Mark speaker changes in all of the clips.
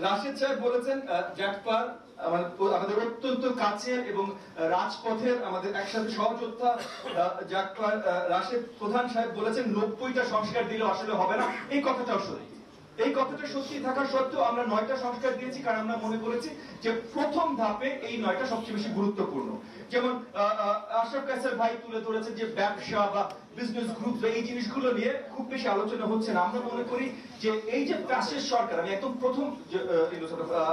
Speaker 1: রাশেদ সাহেব বলেছেন জাটপার আমাদের অত্যন্ত কাছে এবং রাজপথের আমাদের একসাথে সহযোদ্ধা জাটপার রাশেদ প্রধান সাহেব বলেছেন 90টা সংস্কার দিলে আসলে হবে না। এই কথাটাও সত্যি। এই কথাটা সত্যি থাকা সত্ত্বেও আমরা 9টা সংস্কার দিয়েছি, কারণ আমরা মনে করেছি যে প্রথম ধাপে এই 9টা সবচেয়ে বেশি গুরুত্বপূর্ণ। যেমন আশরাফ কায়সার ভাই তুলে ধরেছেন যে ব্যবসা বা বিজনেস গ্রুপ এই জিনিসগুলো নিয়ে খুব বেশি আলোচনা হচ্ছে না। আমরা মনে করি যে এই যে ফ্যাসিস্ট সরকার, আমি একদম প্রথম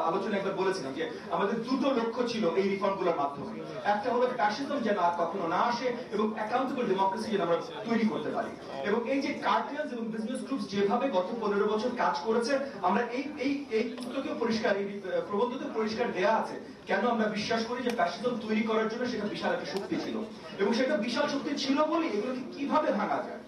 Speaker 1: আলোচনা একবার বলেছিলাম যে আমাদের দুটো লক্ষ্য ছিল এই রিফর্মগুলোর মাধ্যমে। একটা হলো ফ্যাসিজম যেন আর কখনো না আসে এবং অ্যাকাউন্টেবল ডেমোক্রেসি যেন আমরা তৈরি করতে পারি। এবং এই যে কার্টেলস এবং বিজনেস গ্রুপস যেভাবে গত 15 বছর কাজ করেছে, আমরা এই পুস্তকেও পরিষ্কার, এই প্রবন্ধতে পরিষ্কার দেয়া আছে কেন আমরা বিশ্বাস করি যে ফ্যাসিজম তৈরি করার জন্য সেটা বিশাল একটা শক্তি ছিল। এবং সেটা বিশাল শক্তি ছিল বলে এগুলোকে কিভাবে ভাঙা যায়,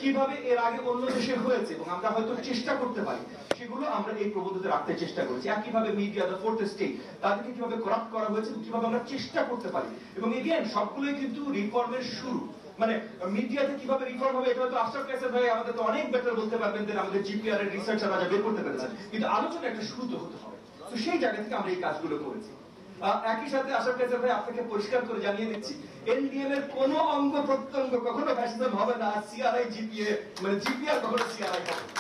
Speaker 1: কিভাবে এর আগে অন্য দেশে হয়েছে এবং আমরা হয়তো চেষ্টা করতে পারি, সেগুলো আমরা এই প্রবন্ধতে রাখতে চেষ্টা করেছি। একইভাবে মিডিয়া, দ্য ফোর্থ স্টেট, তাদেরকে কিভাবে করাপ্ট করা হয়েছে এবং কিভাবে আমরা চেষ্টা করতে পারি। এবং এগেন সবগুলোই কিন্তু রিফর্মের শুরু। মানে মিডিয়াতে কিভাবে রিফর্ম হবে এটা হয়তো আশরাফ কায়সার ভাই আমাদের তো অনেক বেটার বলতে পারবেন দেন আমাদের জিপিআর এর রিসার্চাররা যা বের করতে পেরেছেন, কিন্তু আলোচনা একটা শুরু তো হতে হবে। তো সেই জায়গা থেকে আমরা এই কাজগুলো করেছি। একই সাথে আশরাফ কায়সার ভাই আপনাকে পরিষ্কার করে জানিয়ে দিচ্ছি, এনডিএম এর কোন অঙ্গ প্রত্যঙ্গ কখনো ফ্যাসিজম হবে না। সিআরআই জিপিএ মানে জিপিআর কখনো সিআরআই হবে না।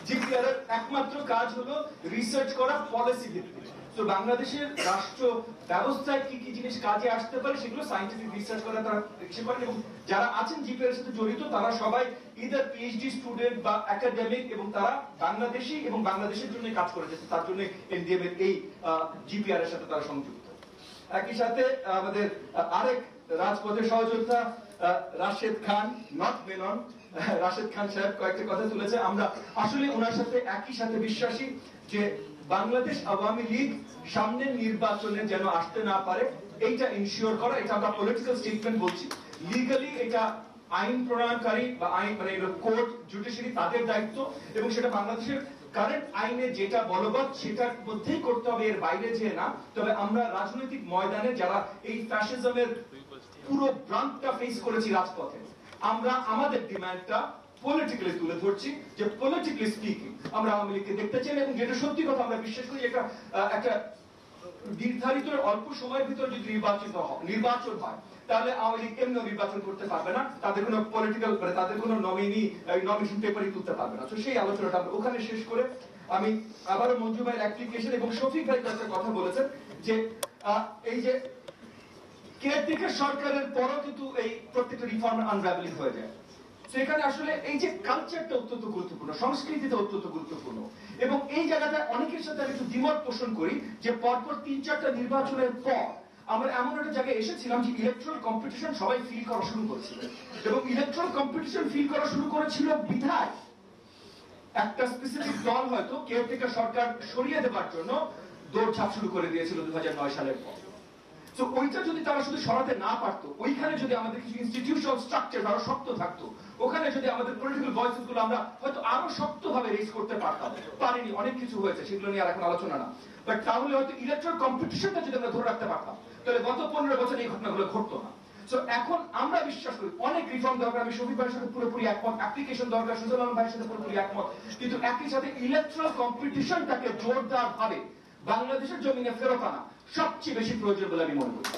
Speaker 1: জিপিআর এর একমাত্র কাজ হলো রিসার্চ করা পলিসি ভিত্তিক। তো বাংলাদেশের রাষ্ট্র ব্যবস্থায় কি কি জিনিস কাজে আসতে পারে সেগুলো সায়েন্টিফিক রিসার্চ করে তারা হিসেব করেন। এবং যারা আছেন জিপিআর এর সাথে জড়িত তারা সবাই ইদার পিএইচডি স্টুডেন্ট বা একাডেমিক এবং তারা বাংলাদেশি এবং বাংলাদেশের জন্য কাজ করে যাচ্ছে। তার জন্য এনডিএম এর এই জিপিআর এর সাথে তারা সংযুক্ত। একই সাথে আমাদের আরেক রাজপথের সহযোদ্ধা রাশেদ খান, নট মেনন, রাশেদ খান সাহেব কয়েকটা কথা তুলেছে। আমরা আসলে ওনার সাথে একই সাথে বিশ্বাসী যে বাংলাদেশ আওয়ামী লীগ সামনের নির্বাচনে যেন আসতে না পারে এইটা ইনশিওর করা। এটা আমরা পলিটিক্যাল স্টেটমেন্ট বলছি, লিগালি এটা আইন প্রণয়নকারী বা আইন মানে কোর্ট, জুডিশিয়ারি তাদের দায়িত্ব এবং সেটা বাংলাদেশের কারেন্ট আইনে যেটা বলবৎ সেটার মধ্যেই করতে হবে, এর বাইরে যে না। তবে আমরা রাজনৈতিক ময়দানে যারা এই ফ্যাসিজমের পুরো ব্রান্ডটা ফেস করেছি রাজপথে, আমরা আমাদের ডিমান্ডটা পলিটিক্যালি তুলে ধরছি যে পলিটিক্যালি স্পিকিং আমরা আওয়ামী লীগকে দেখতে চাই এবং যেটা সত্যি কথা আমরা বিশ্বাস করি একটা নির্ধারিত অল্প সময়ের ভিতরে যদি নির্বাচন হয় তাহলে আওয়ামী লীগ এমনি নির্বাচন করতে পারবে না, তাদের কোনো পলিটিক্যাল মানে তাদের কোনো নমিনেশন পেপারই তুলতে পারবে না। তো সেই আলোচনাটা আমরা ওখানে শেষ করে আমি আবারও মঞ্জু ভাইয়ের অ্যাপ্লিকেশন এবং শফিক ভাই একটা কথা বলেছেন যে এই যে কেয়ারটেকার সরকারের পরও কিন্তু এই প্রত্যেকটা রিফর্ম আনরাভেলিং হয়ে যায়। সেখানে আসলে এই যে কালচারটা অত্যন্ত গুরুত্বপূর্ণ, সংস্কৃতিটা অত্যন্ত গুরুত্বপূর্ণ। এবং এই জায়গাটা অনেকের সাথে আমি একটু দ্বিমত পোষণ করি যে পরপর 3-4টা নির্বাচনের পর আমরা এমন একটা জায়গায় এসেছিলাম যে ইলেকট্রাল কম্পিটিশন সবাই ফিল করা শুরু করেছিল এবং ইলেকট্রাল কম্পিটিশন ফিল করা শুরু করেছিল বিধায় একটা স্পেসিফিক দল হয়তো কেয়ারটেকার সরকার সরিয়ে দেওয়ার জন্য দৌড়ঝাঁপ শুরু করে দিয়েছিল 2009 সালের পর। তো ওইটা যদি তারা শুধু সরাতে না পারতো, ওইখানে যদি আমাদের কিছু ইনস্টিটিউশনাল স্ট্রাকচার আরো শক্ত থাকতো, ওখানে যদি আমাদের পলিটিক্যাল ভয়েসেস গুলো আমরা হয়তো আরো শক্তভাবে রেজ করতে পারতাম, পারিনি, অনেক কিছু হয়েছে সেগুলো নিয়ে আর এখন আলোচনা না, বাট তাহলে হয়তো ইলেকট্রাল কম্পিটিশনটা যদি আমরা ধরে রাখতে পারতাম তাহলে গত 15 বছর এই ঘটনাগুলো ঘটতো না। সো এখন আমরা বিশ্বাস করি অনেক রিফর্ম দরকার। আমি শফিক ভাইয়ের সাথে পুরোপুরি একমত, অ্যাপ্লিকেশন দরকার, সুজল আলম ভাইয়ের সাথে পুরোপুরি একমত, কিন্তু একই সাথে ইলেকট্রাল কম্পিটিশনটাকে জোরদার ভাবে বাংলাদেশের জমিনে ফেরত আনা সবচেয়ে বেশি প্রয়োজন বলে আমি মনে করি।